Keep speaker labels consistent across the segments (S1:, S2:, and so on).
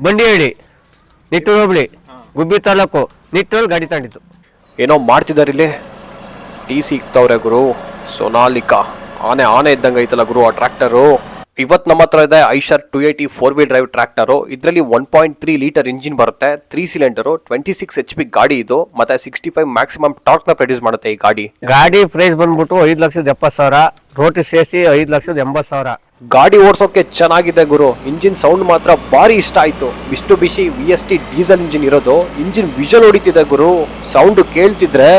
S1: ಬಂಡಿಹಳ್ಳಿ ನಿಟ್ಟೂರು ಹೋಬಳಿ ಗುಬ್ಬಿ ತಾಲೂಕು ನಿಟ್ಟೂರಲ್ಲಿ ಗಾಡಿ ತಗೊಂಡಿತ್ತು.
S2: ಏನೋ ಮಾಡ್ತಿದ್ದಾರೆ ಇಲ್ಲಿ. ಟಿ ಸಿ ಇಕ್ತವ್ರೆ ಗುರು. ಸೊನಾಲಿಕಾ ಆನೆ ಇದ್ದಂಗೆ ಐತಲ್ಲ ಗುರು ಆ ಟ್ರ್ಯಾಕ್ಟರು. ಇವತ್ತು ನಮ್ಮ ಹತ್ರ ಇದೆ ಐಶರ್ 280 4 ವೀಲ್ ಡ್ರೈವ್ ಟ್ರ್ಯಾಕ್ಟರು. ಇದರಲ್ಲಿ 1.3 ಲೀಟರ್ ಇಂಜಿನ್ ಬರುತ್ತೆ, 3 ಸಿಲಿಂಡರು, 26 HP ಗಾಡಿ ಇದು. ಮತ್ತೆ 65 ಮ್ಯಾಕ್ಸಿಮಮ್ ಟಾರ್ಕ್ ನ ಪ್ರೊಡ್ಯೂಸ್ ಮಾಡುತ್ತೆ ಈ ಗಾಡಿ.
S1: ಗಾಡಿ ಪ್ರೈಸ್ ಬಂದ್ಬಿಟ್ಟು 5,70,000, ರೋಟಿ ಸೇರಿಸಿ 5,80,000.
S2: ಗಾಡಿ ಓಡಿಸೋಕೆ ಚೆನ್ನಾಗಿದೆ ಗುರು. ಇಂಜಿನ್ ಸೌಂಡ್ ಮಾತ್ರ ಭಾರಿ ಇಷ್ಟ ಆಯ್ತು. ಮಿಸ್ಟುಬಿಷಿ VST ಡೀಸೆಲ್ ಇಂಜಿನ್ ಇರೋದು. ಇಂಜಿನ್ ವಿಷಲ್ ಹೊಡಿತಿದೆ ಗುರು. ಸೌಂಡ್ ಕೇಳ್ತಿದ್ರೆ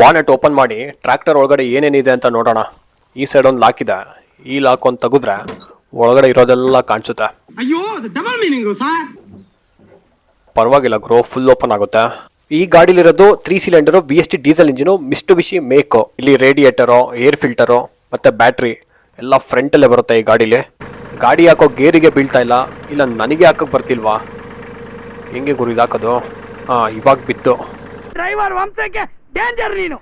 S2: ಬಾನೆಟ್ ಓಪನ್ ಮಾಡಿ ಟ್ರ್ಯಾಕ್ಟರ್ ಒಳಗಡೆ ಏನೇನಿದೆ ಅಂತ ನೋಡೋಣ. ಈ ಸೈಡ್ ಒಂದು ಲಾಕ್ ಇದೆ. ಈ ಲಾಕ್ ಒಂದು ತೆಗೆದ್ರೆ ಒಳಗಡೆ ಇರೋದೆಲ್ಲ ಕಾಣಿಸುತ್ತೆ. ಪರವಾಗಿಲ್ಲ ಗುರು, ಫುಲ್ ಓಪನ್ ಆಗುತ್ತೆ. ಈ ಗಾಡಿಲಿರೋದು 3 ಸಿಲಿಂಡರು VST ಡೀಸೆಲ್ ಇಂಜಿನು, ಮಿಸ್ಟುಬಿಷಿ ಮೇಕೋ. ಇಲ್ಲಿ ರೇಡಿಯೇಟರು, ಏರ್ ಫಿಲ್ಟರು ಮತ್ತೆ ಬ್ಯಾಟ್ರಿ ಎಲ್ಲ ಫ್ರಂಟಲ್ಲೇ ಬರುತ್ತೆ ಈ ಗಾಡಿಲಿ. ಗಾಡಿ ಹಾಕೋ ಗೇರಿಗೆ ಬೀಳ್ತಾ ಇಲ್ಲ ನನಗೆ ಹಾಕಕ್ಕೆ ಬರ್ತಿಲ್ವಾ? ಹೆಂಗೆ ಗುರು ಇದಾಕೋದು? ಇವಾಗ ಬಿತ್ತು.
S3: ಡ್ರೈವರ್ ವಂಶಕ್ಕೆ ಡೇಂಜರ್ ನೀನು.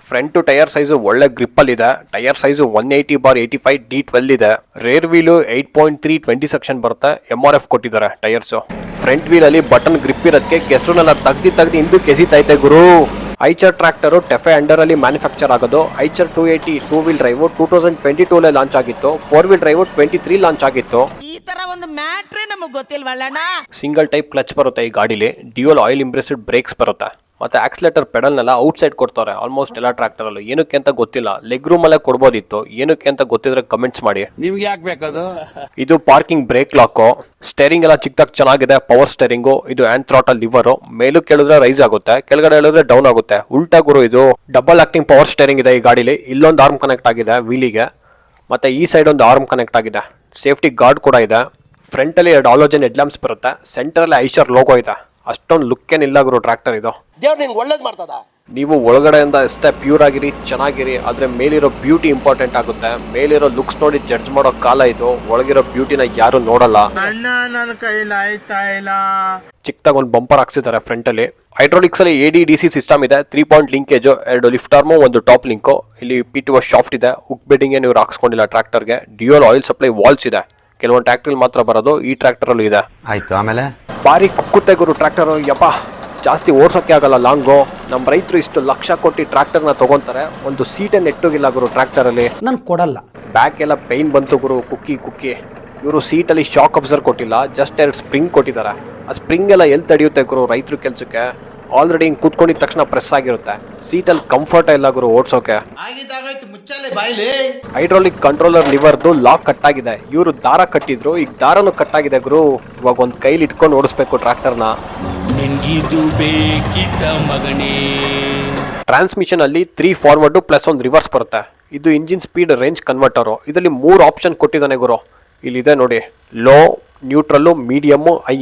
S2: ಫ್ರಂಟ್ ಟೈರ್ ಸೈಜು ಒಳ್ಳೆ ಗ್ರಿಪ್ ಅಲ್ಲಿ ಇದೆ. ಟೈರ್ ಸೈಜು 180/85 D12 ಇದೆ. ರೇರ್ ವೀಲು 8.3 20 ಸೆಕ್ಷನ್ ಬರುತ್ತೆ. MRF ಕೊಟ್ಟಿದ್ದಾರೆ ಟೈರ್ಸ್. ಫ್ರಂಟ್ ವೀಲ್ ಅಲ್ಲಿ ಬಟನ್ ಗ್ರಿಪ್ ಇರೋದಕ್ಕೆ ಕೆಸರನ್ನೆಲ್ಲ ತೆಗ್ದು ಹಿಂದಕ್ಕೆ ಎಸಿತೈತೆ ಗುರು. ಐಚರ್ ಟ್ರ್ಯಾಕ್ಟರ್ ಟೆಫೆ ಅಂಡರ್ ಅಲ್ಲಿ ಮ್ಯಾನುಫ್ಯಾಕ್ಚರ್ ಆಗೋದು. ಐಚರ್ 280 2 ವೀಲ್ ಡ್ರೈವ್ 2022 ಲಾಂಚ್ ಆಗಿತ್ತು. 4 ವೀಲ್ ಡ್ರೈವ್ 23 ಲಾಂಚ್ ಆಗಿತ್ತು.
S3: ಈ ತರ ಒಂದು ಮ್ಯಾಟ್ರೇ ನಮಗೆ ಗೊತ್ತಿಲ್ವಲ್ಲಣ್ಣ.
S2: ಸಿಂಗಲ್ ಟೈಪ್ ಕ್ಲಚ್ ಬರುತ್ತೆ ಈ ಗಾಡಿಲಿ. ಡ್ಯೂಯಲ್ ಆಯಿಲ್ ಇಂಪ್ರೆಸ್ಡ್ ಬ್ರೇಕ್ಸ್ ಬರುತ್ತೆ. ಮತ್ತೆ ಆಕ್ಸಿಲೇಟರ್ ಪೆಡಲ್ನೆಲ್ಲ ಔಟ್ ಸೈಡ್ ಕೊಡ್ತಾರೆ ಆಲ್ಮೋಸ್ಟ್ ಎಲ್ಲ ಟ್ರ್ಯಾಕ್ಟರ್ ಅಲ್ಲೂ. ಏನಕ್ಕೆ ಅಂತ ಗೊತ್ತಿಲ್ಲ. ಲೆಗ್ ರೂಮ್ ಅಲ್ಲೇ ಕೊಡ್ಬೋದಿತ್ತು. ಏನಕ್ಕೆ ಅಂತ ಗೊತ್ತಿದ್ರೆ ಕಮೆಂಟ್ಸ್ ಮಾಡಿ.
S4: ನಿಮ್ಗೆ ಯಾಕೆ ಬೇಕದು?
S2: ಇದು ಪಾರ್ಕಿಂಗ್ ಬ್ರೇಕ್ ಲಾಕು. ಸ್ಟೇರಿಂಗ್ ಎಲ್ಲ ಚಿಕ್ಕದಾಗಿ ಚೆನ್ನಾಗಿದೆ. Power steering. ಇದು ಹ್ಯಾಂಡ್ ಥ್ರಾಟಲ್ ಲಿವರು. ಮೇಲೂ ಕೇಳಿದ್ರೆ ರೈಸ್ ಆಗುತ್ತೆ, ಕೆಳಗಡೆ ಹೇಳಿದ್ರೆ ಡೌನ್ ಆಗುತ್ತೆ. ಉಲ್ಟಾ ಗುರು ಇದು. ಡಬಲ್ ಆಕ್ಟಿಂಗ್ ಪವರ್ ಸ್ಟೇರಿಂಗ್ ಇದೆ ಈ ಗಾಡಿಲಿ. ಇಲ್ಲೊಂದು ಆರ್ಮ್ ಕನೆಕ್ಟ್ ಆಗಿದೆ ವೀಲಿಗೆ. ಮತ್ತೆ ಈ ಸೈಡ್ ಒಂದು ಆರ್ಮ್ ಕನೆಕ್ಟ್ ಆಗಿದೆ. ಸೇಫ್ಟಿ ಗಾರ್ಡ್ ಕೂಡ ಇದೆ. ಫ್ರಂಟ್ ಅಲ್ಲಿ 2 ಹಾಲೋಜನ್ ಹೆಡ್ ಲ್ಯಾಂಪ್ಸ್ ಬರುತ್ತೆ. ಸೆಂಟರ್ ಅಲ್ಲಿ ಐಶರ್ ಲೋಗೋ ಇದೆ. ಅಷ್ಟೊಂದು ಲುಕ್ ಏನಿಲ್ಲ ಗುರು ಟ್ರ್ಯಾಕ್ಟರ್ ಇದು.
S4: ದೇವ್ರು ನಿನ್ಗೆ ಒಳ್ಳೇದು ಮಾಡ್ತದ.
S2: ನೀವು ಒಳಗಡೆಯಿಂದ ಎಷ್ಟೇ ಪ್ಯೂರ್ ಆಗಿರಿ, ಚೆನ್ನಾಗಿರಿ, ಆದ್ರೆ ಮೇಲಿರೋ ಬ್ಯೂಟಿ ಇಂಪಾರ್ಟೆಂಟ್ ಆಗುತ್ತೆ. ಮೇಲಿರೋ ಲುಕ್ಸ್ ನೋಡಿ ಜಡ್ಜ್ ಮಾಡೋ ಕಾಲ ಇದು. ಒಳಗಿರೋ ಬ್ಯೂಟಿನ ಯಾರು ನೋಡಲ್ಲ.
S4: ಅಣ್ಣ ನನ್ನ ಕೈಲಿ ಆಯ್ತಾ ಇಲ್ಲ.
S2: ಚಿಕ್ಕದಾಗಿ ಒಂದು ಬಂಪರ್ ಹಾಕ್ಸಿದ್ದಾರೆ ಫ್ರಂಟ್ ಅಲ್ಲಿ. ಹೈಡ್ರಾಲಿಕ್ಸ್ ಅಲ್ಲಿ AD/DC ಸಿಸ್ಟಮ್ ಇದೆ. 3 point linkage, 2 lift arm, 1 top link. ಇಲ್ಲಿ PTO ಶಾಫ್ಟ್ ಇದೆ. ಹುಕ್ ಬೆಡ್ಡಿಂಗ್ ನೀವು ಹಾಕ್ಸ್ಕೊಂಡಿಲ್ಲ ಟ್ರ್ಯಾಕ್ಟರ್ಗೆ. ಡ್ಯೂಯಲ್ ಆಯಿಲ್ ಸಪ್ಲೈ ವಾಲ್ಸ್ ಇದೆ. ಕೆಲವೊಂದು ಟ್ರ್ಯಾಕ್ಟರ್ ಮಾತ್ರ ಬರೋದು, ಈ ಟ್ರ್ಯಾಕ್ಟರ್ ಅಲ್ಲೂ ಇದೆ.
S5: ಆಯ್ತು, ಆಮೇಲೆ
S2: ಭಾರಿ ಕುಕ್ಕುತ್ತೆ ಗುರು ಟ್ರ್ಯಾಕ್ಟರ್. ಯಪ್ಪ, ಜಾಸ್ತಿ ಓಡ್ಸೋಕೆ ಆಗಲ್ಲ ಲಾಂಗು. ನಮ್ಮ ರೈತರು ಇಷ್ಟು ಲಕ್ಷ ಕೊಟ್ಟು ಟ್ರ್ಯಾಕ್ಟರ್ನ ತಗೊಂತಾರೆ. ಒಂದು ಸೀಟೇ ನೆಟ್ಟೋಗಿಲ್ಲ ಗುರು ಟ್ರ್ಯಾಕ್ಟರ್ ಅಲ್ಲಿ.
S3: ನಾನು ಕೊಡಲ್ಲ.
S2: ಬ್ಯಾಕ್ ಎಲ್ಲ ಪೈನ್ ಬಂತು ಗುರು. ಕುಕ್ಕಿ ಇವರು ಸೀಟಲ್ಲಿ ಶಾಕ್ ಅಬ್ಸರ್ವ್ ಕೊಟ್ಟಿಲ್ಲ, ಜಸ್ಟ್ 2 ಸ್ಪ್ರಿಂಗ್ ಕೊಟ್ಟಿದ್ದಾರೆ. ಆ ಸ್ಪ್ರಿಂಗ್ ಎಲ್ಲ ಎಲ್ಲಿ ತಡೆಯುತ್ತೆ ಗುರು ರೈತರು ಕೆಲಸಕ್ಕೆ? ಆಲ್ರೆಡಿ ಹಿಂಗೆ ಕೂತ್ಕೊಂಡಿದ ತಕ್ಷಣ ಪ್ರೆಸ್ ಆಗಿರುತ್ತೆ. ಸೀಟಲ್ಲಿ ಕಂಫರ್ಟ್ ಇಲ್ಲ ಗುರು ಓಡಿಸೋಕೆ. ಹೈಡ್ರಾಲಿಕ್ ಕಂಟ್ರೋಲರ್ ಲಿವರ್ದು ಲಾಕ್ ಕಟ್ ಆಗಿದೆ. ಇವರು ದಾರ ಕಟ್ಟಿದ್ರು, ಈಗ ದಾರನು ಕಟ್ ಆಗಿದೆ ಗುರು. ಇವಾಗ ಒಂದು ಕೈಲಿ ಇಟ್ಕೊಂಡು ಓಡಿಸ್ಬೇಕು ಟ್ರ್ಯಾಕ್ಟರ್ನ. ಟ್ರಾನ್ಸ್ಮಿಷನ್ ಅಲ್ಲಿ 3 ಫಾರ್ವರ್ಡ್ ಪ್ಲಸ್ 1 ರಿವರ್ಸ್ ಬರುತ್ತೆ. ಇದು ಇಂಜಿನ್ ಸ್ಪೀಡ್ ರೇಂಜ್ ಕನ್ವರ್ಟರು. ಇದರಲ್ಲಿ 3 ಆಪ್ಷನ್ ಕೊಟ್ಟಿದ್ದಾನೆ ಗುರು. ಇಲ್ಲಿದೆ ನೋಡಿ, low, neutral, medium, high.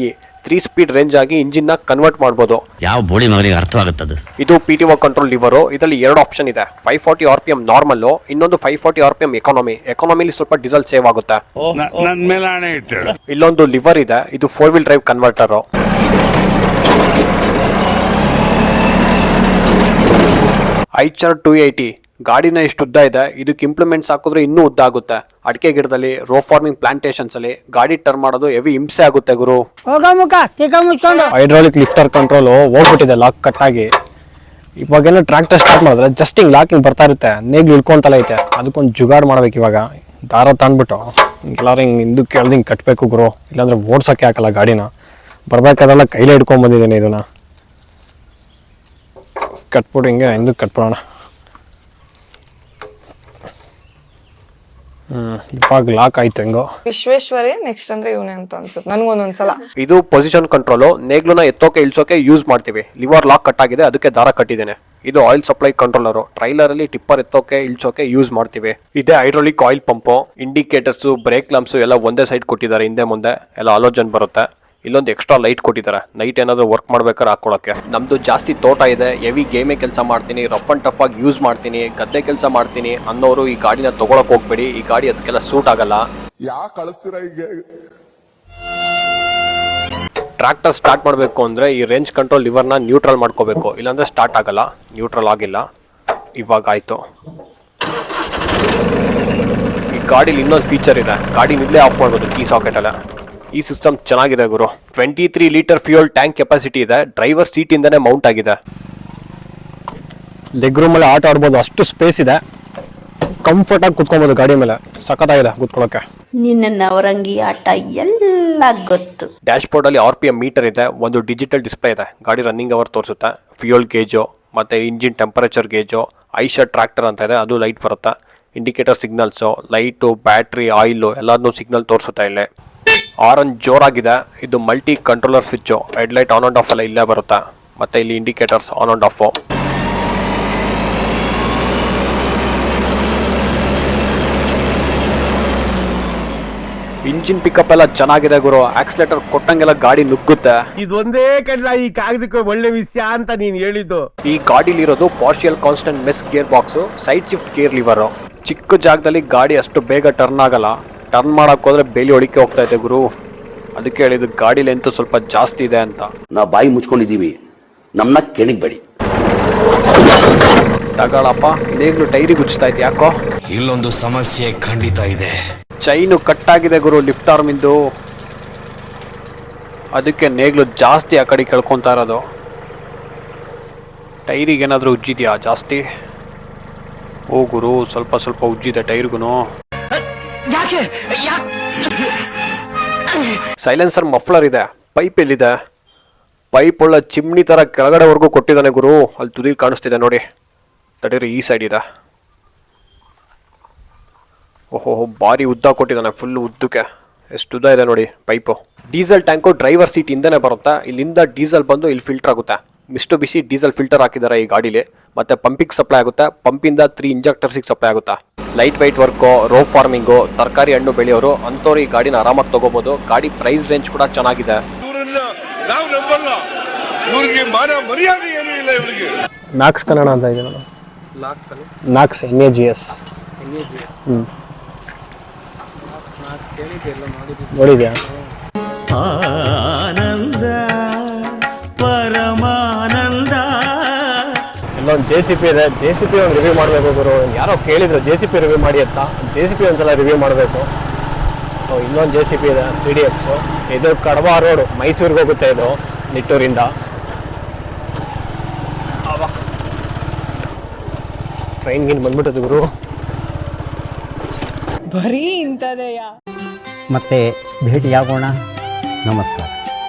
S2: 3 speed range ಆಗಿ ಇಂಜಿನ್ ನ ಕನ್ವರ್ಟ್ ಮಾಡಬಹುದು.
S5: ಯಾವ ಬೋಳಿ ಮಗನಿಗೆ ಅರ್ಥವಾಗುತ್ತದೆ.
S2: ಇದು PTO ಕಂಟ್ರೋಲ್ ಲಿವರು. ಇದರಲ್ಲಿ 2 ಆಪ್ಷನ್ ಇದೆ. 540 RPM ನಾರ್ಮಲ್, ಇನ್ನೊಂದು 540 RPM ಎಕಾನಮಿ. ಎಕಾನಮಿಲಿ ಸ್ವಲ್ಪ ಡೀಸೆಲ್ ಸೇವ್ ಆಗುತ್ತೆ.
S4: ನನ್ನ ಮೇಲೆ ಹಣೆ ಇಟ್ಟು.
S2: ಇಲ್ಲೊಂದು ಲಿವರ್ ಇದೆ. ಇದು 4 ವೀಲ್ ಡ್ರೈವ್ ಕನ್ವರ್ಟರ್. ಐಚರ್ 280 ಗಾಡಿನ ಎಷ್ಟು ಉದ್ದ ಇದೆ. ಇದಕ್ಕೆ ಇಂಪ್ಲಿಮೆಂಟ್ಸ್ ಹಾಕಿದ್ರೆ ಇನ್ನೂ ಉದ್ದ ಆಗುತ್ತೆ. ಅಡಿಕೆ ಗಿಡದಲ್ಲಿ, ರೋ ಫಾರ್ಮಿಂಗ್ ಪ್ಲಾಂಟೇಶನ್ಸ್ ಅಲ್ಲಿ ಗಾಡಿ ಟರ್ನ್ ಮಾಡೋದು ಹೆವಿ ಹಿಂಸೆ ಆಗುತ್ತೆ ಗುರು. ಹೈಡ್ರಾಲಿಕ್ ಲಿಫ್ಟರ್ ಕಂಟ್ರೋಲ್ ಹೋಗ್ಬಿಟ್ಟಿದೆ ಲಾಕ್ ಕಟ್ ಆಗಿ. ಇವಾಗೆಲ್ಲ ಟ್ರ್ಯಾಕ್ಟರ್ ಸ್ಟಾರ್ಟ್ ಮಾಡಿದ್ರೆ ಜಸ್ಟ್ ಹಿಂಗ್ ಲಾಕ್ ಹಿಂಗ್ ಬರ್ತಾ ಇರುತ್ತೆ. ನೇಗ್ಲು ಇಳ್ಕೊಂತಲ್ಲ ಐತೆ. ಅದಕ್ಕೊಂದು ಜುಗಾಡ್ ಮಾಡ್ಬೇಕು ಇವಾಗ. ದಾರ ತಂದ್ಬಿಟ್ಟು ಎಲ್ಲಾರು ಹಿಂಗ್ ಹಿಂದಕ್ಕೆ ಕೇಳ್ದು ಹಿಂಗೆ ಕಟ್ಟಬೇಕು ಗುರು. ಇಲ್ಲಾಂದ್ರೆ ಓಡ್ಸೋಕೆ ಹಾಕಲ್ಲ ಗಾಡಿನ. ಬರ್ಬೇಕಾದ್ರೆಲ್ಲ ಕೈಲೇ ಹಿಡ್ಕೊಂಡ್ ಬಂದಿದ್ದೇನೆ ಇದನ್ನ. ಕಟ್ಬಿಟ್ಟು ಹಿಂಗೆ ಹಿಂದಕ್ಕೆ ಕಟ್ಬಿಡೋಣ. ಇವಾಗ ಲಾಕ್ ಆಯ್ತು ಹೆಂಗೋ.
S6: ವಿಶ್ವೇಶ್ವರೇ ನೆಕ್ಸ್ಟ್ ಅಂದ್ರೆ ಇವನೇ ಅಂತ ಅನ್ಸುತ್ತೆ ನನ್ಗೊಂದೊಂದ್ಸಲ.
S2: ಇದು ಪೊಸಿಷನ್ ಕಂಟ್ರೋಲ್. ನೇಗ್ಲುನ ಎತ್ತೋಕೆ ಇಳ್ಸೋಕೆ ಯೂಸ್ ಮಾಡ್ತೀವಿ. ಲಿವರ್ ಲಾಕ್ ಕಟ್ ಆಗಿದೆ, ಅದಕ್ಕೆ ದಾರ ಕಟ್ಟಿದ್ದೇನೆ. ಇದು ಆಯಿಲ್ ಸಪ್ಲೈ ಕಂಟ್ರೋಲರು. ಟ್ರೈಲರ್ ಅಲ್ಲಿ ಟಿಪ್ಪರ್ ಎತ್ತೋಕೆ ಇಳ್ಸೋಕೆ ಯೂಸ್ ಮಾಡ್ತೀವಿ. ಇದೇ hydraulic oil pump. Indicators, brake lamps ಎಲ್ಲ ಒಂದೇ ಸೈಡ್ ಕೊಟ್ಟಿದ್ದಾರೆ. ಹಿಂದೆ ಮುಂದೆ ಎಲ್ಲ ಹಾಲೋಜನ್ ಬರುತ್ತೆ. ಇಲ್ಲೊಂದು ಎಕ್ಸ್ಟ್ರಾ ಲೈಟ್ ಕೊಟ್ಟಿದ್ದಾರೆ, ನೈಟ್ ಏನಾದರೂ ವರ್ಕ್ ಮಾಡ್ಬೇಕಾದ್ರೆ ಹಾಕೊಳ್ಳೋಕೆ. ನಮ್ದು ಜಾಸ್ತಿ ತೋಟ ಇದೆ, ಹೆವಿ ಗೇಮೇ ಕೆಲಸ ಮಾಡ್ತೀನಿ, ರಫ್ ಅಂಡ್ ಟಫ್ ಆಗಿ ಯೂಸ್ ಮಾಡ್ತೀನಿ, ಗದ್ದೆ ಕೆಲಸ ಮಾಡ್ತೀನಿ ಅನ್ನೋರು ಈ ಗಾಡಿನ ತಗೊಳಕ್ ಹೋಗ್ಬೇಡಿ. ಈ ಗಾಡಿ ಅದಕ್ಕೆಲ್ಲ ಸೂಟ್ ಆಗಲ್ಲ.
S7: ಯಾಕೆ ಕಳಿಸ್ತೀರಾ ಈಗ?
S2: ಟ್ರ್ಯಾಕ್ಟರ್ ಸ್ಟಾರ್ಟ್ ಮಾಡಬೇಕು ಅಂದರೆ ಈ ರೇಂಜ್ ಕಂಟ್ರೋಲ್ ಲಿವರ್ನ ನ್ಯೂಟ್ರಲ್ ಮಾಡ್ಕೋಬೇಕು, ಇಲ್ಲಾಂದರೆ ಸ್ಟಾರ್ಟ್ ಆಗಲ್ಲ. ನ್ಯೂಟ್ರಲ್ ಆಗಿಲ್ಲ, ಇವಾಗ ಆಯಿತು. ಈ ಗಾಡೀಲಿ ಇನ್ನೊಂದು ಫೀಚರ್ ಇದೆ, ಗಾಡಿ ನಿಲ್ಲೇ ಆಫ್ ಮಾಡ್ಬೋದು ಕೀ ಸಾಕೆಟ್ ಅಲ್ಲ. ಈ ಸಿಸ್ಟಮ್ ಚೆನ್ನಾಗಿದೆ ಗುರು. 23 ಲೀಟರ್ ಫ್ಯೂಯಲ್ ಟ್ಯಾಂಕ್ ಕೆಪಾಸಿಟಿ ಇದೆ. ಡ್ರೈವರ್ ಸೀಟ್ ಇಂದಾನೆ ಮೌಂಟ್ ಆಗಿದೆ. ಲೆಗ್ ರೂಮ್ ಅಲ್ಲಿ ಆಟ ಆಡ್ಬೋದು, ಅಷ್ಟು ಸ್ಪೇಸ್ ಇದೆ. ಕಂಫರ್ಟ್ ಆಗಿ ಕುತ್ಕೊಬಹುದು ಗಾಡಿ ಮೇಲೆ, ಸಖತ್ತಾಗಿದೆ ಕುತ್ಕೊಳ್ಳೋಕೆ.
S8: ನಿನ್ನ ನವರಂಗಿ ಆಟ ಎಲ್ಲ ಗೊತ್ತು.
S2: ಡ್ಯಾಶ್ ಬೋರ್ಡ್ ಅಲ್ಲಿ RPM ಮೀಟರ್ ಇದೆ, ಒಂದು ಡಿಜಿಟಲ್ ಡಿಸ್ಪ್ಲೇ ಇದೆ, ಗಾಡಿ ರನ್ನಿಂಗ್ ಅವರ್ ತೋರಿಸುತ್ತೆ, ಫ್ಯೂಯಲ್ ಗೇಜು ಮತ್ತೆ engine temperature gauge, Aisha tractor ಅಂತ ಇದೆ, ಅದು ಲೈಟ್ ಬರುತ್ತೆ, indicator signals, light, battery, oil ಎಲ್ಲಾನು ಸಿಗ್ನಲ್ ತೋರಿಸುತ್ತೆ. ಇಲ್ಲಿ ಆರನ್ ಜೋರಾಗಿದೆ. ಇದು multi controller switch, headlight on and of ಎಲ್ಲ ಇಲ್ಲೇ ಬರುತ್ತೆ, ಮತ್ತೆ ಇಲ್ಲಿ indicators on and of. Engine pickup ಎಲ್ಲ ಚೆನ್ನಾಗಿದೆ ಗುರು. ಆಕ್ಸಿಲೇಟರ್ ಕೊಟ್ಟಂಗೆಲ್ಲ ಗಾಡಿ ನುಗ್ಗುತ್ತೆ.
S1: ಇದೊಂದೇ ಕಡ್ಲ ಈ ಕಾಗದಕ್ಕೆ ಒಳ್ಳೆ ವಿಷಯ ಅಂತ ನೀನ್ ಹೇಳಿದ್ದು.
S2: ಈ ಗಾಡಿಲಿರೋದು partial constant mesh gearbox, side shift gear lever. ಚಿಕ್ಕ ಜಾಗದಲ್ಲಿ ಗಾಡಿ ಅಷ್ಟು ಬೇಗ ಟರ್ನ್ ಆಗಲ್ಲ. ಟರ್ನ್ ಮಾಡಕ್ ಹೋದ್ರೆ ಬೇಲಿ ಹೊಡಿಕೆ ಹೋಗ್ತಾ ಇದೆ ಗುರು. ಅದಕ್ಕೆ ಹೇಳಿದ್ದು ಗಾಡಿ ಲೆಂತ್ ಸ್ವಲ್ಪ ಜಾಸ್ತಿ ಇದೆ ಅಂತ.
S9: ನಾವು ಬಾಯಿ ಮುಚ್ಕೊಂಡಿದೀವಿ, ನಮ್ಮನ್ನ ಕೆಣಿಗ್ಬೇಡಿ.
S2: ತಗೊಳಪ್ಪ, ನೇಗ್ಲು ಟೈರಿಗೆ ಉಚ್ತಾ ಇತ್ತು ಯಾಕೋ.
S5: ಇಲ್ಲೊಂದು ಸಮಸ್ಯೆ ಖಂಡಿತ ಇದೆ.
S2: ಚೈನು ಕಟ್ ಆಗಿದೆ ಗುರು ಲಿಫ್ಟ್ ಆರ್ಮಿಂದು, ಅದಕ್ಕೆ ನೇಗ್ಲು ಜಾಸ್ತಿ ಆ ಕಡೆ ಕೆಳ್ಕೊಂತಾ ಇರೋದು. ಟೈರಿಗೆ ಏನಾದರೂ ಉಜ್ಜಿದ್ಯಾ ಜಾಸ್ತಿ? ಓ ಗುರು, ಸ್ವಲ್ಪ ಸ್ವಲ್ಪ ಉಜ್ಜಿದೆ ಟೈರ್ಗುನು. ಸೈಲೆನ್ಸರ್ ಮಫ್ಲರ್ ಇದೆ. ಪೈಪ್ ಎಲ್ಲಿದೆ? ಪೈಪ್ ಒಳ್ಳೆ ಚಿಮ್ನಿ ತರ ಕೆಳಗಡೆವರೆಗೂ ಕೊಟ್ಟಿದ್ದಾನೆ ಗುರು. ಅಲ್ಲಿ ತುದಿಲ್ ಕಾಣಿಸ್ತಿದೆ ನೋಡಿ, ತಡೀರಿ, ಈ ಸೈಡ್ ಇದೆ. ಓಹೋ, ಭಾರಿ ಉದ್ದ ಕೊಟ್ಟಿದ್ದಾನೆ, ಫುಲ್ ಉದ್ದಕ್ಕೆ. ಎಷ್ಟು ಉದ್ದ ಇದೆ ನೋಡಿ pipe. Diesel tank driver seat ಇಂದನೇ ಬರುತ್ತೆ. ಇಲ್ಲಿಂದ ಡೀಸೆಲ್ ಬಂದು ಇಲ್ಲಿ ಫಿಲ್ಟರ್ ಆಗುತ್ತೆ. ಮಿಸ್ಟುಬಿಷಿ ಡೀಸೆಲ್ ಫಿಲ್ಟರ್ ಹಾಕಿದ್ದಾರೆ ಈ ಗಾಡೀಲಿ. ಮತ್ತೆ ಪಂಪಿಗೆ ಸಪ್ಲೈ ಆಗುತ್ತೆ, ಪಂಪಿಂದ 3 ಇಂಜೆಕ್ಟರ್ಸಿಗೆ ಸಪ್ಲೈ ಆಗುತ್ತೆ. Light weight work, row farming, ತರಕಾರಿ ಹಣ್ಣು ಬೆಳೆಯೋರು ಅಂಥವ್ರು ಈ ಗಾಡಿನ ಆರಾಮಾಗಿ ತಗೋಬಹುದು. ಗಾಡಿ ಪ್ರೈಸ್ ರೇಂಜ್ ಕೂಡ ಚೆನ್ನಾಗಿದೆ. ಮ್ಯಾಕ್ಸ್ ಕನ್ನಡ ಅಂತ ಇದೆ ನಾನು. ಮ್ಯಾಕ್ಸ್ NAGS ನೋಡಿದ್ಯಾ?
S3: ಆನಂದ ಪರಮಾನಂದ.
S2: ಇಲ್ಲೊಂದು JCP ಇದೆ. JCP ಒಂದು ರಿವ್ಯೂ ಮಾಡಬೇಕು ಗುರು. ಯಾರೋ ಕೇಳಿದ್ರು JCP ರಿವ್ಯೂ ಮಾಡಿ ಅಂತ. JCP ಒಂದ್ಸಲ ರಿವ್ಯೂ ಮಾಡಬೇಕು. ಇನ್ನೊಂದು JCP ಇದೆ, PDX. ಇದು ಕಡಬ ರೋಡ್, ಮೈಸೂರಿಗೆ ಹೋಗುತ್ತೆ ಇದು ನಿಟ್ಟೂರಿಂದ. ಟ್ರೈನ್ಗಿನ್ ಬಂದ್ಬಿಟ್ಟದು ಗುರು.
S6: ಬರೀ ಇಂಥದೆಯಾ?
S5: ಮತ್ತೆ ಭೇಟಿಯಾಗೋಣ. ನಮಸ್ಕಾರ.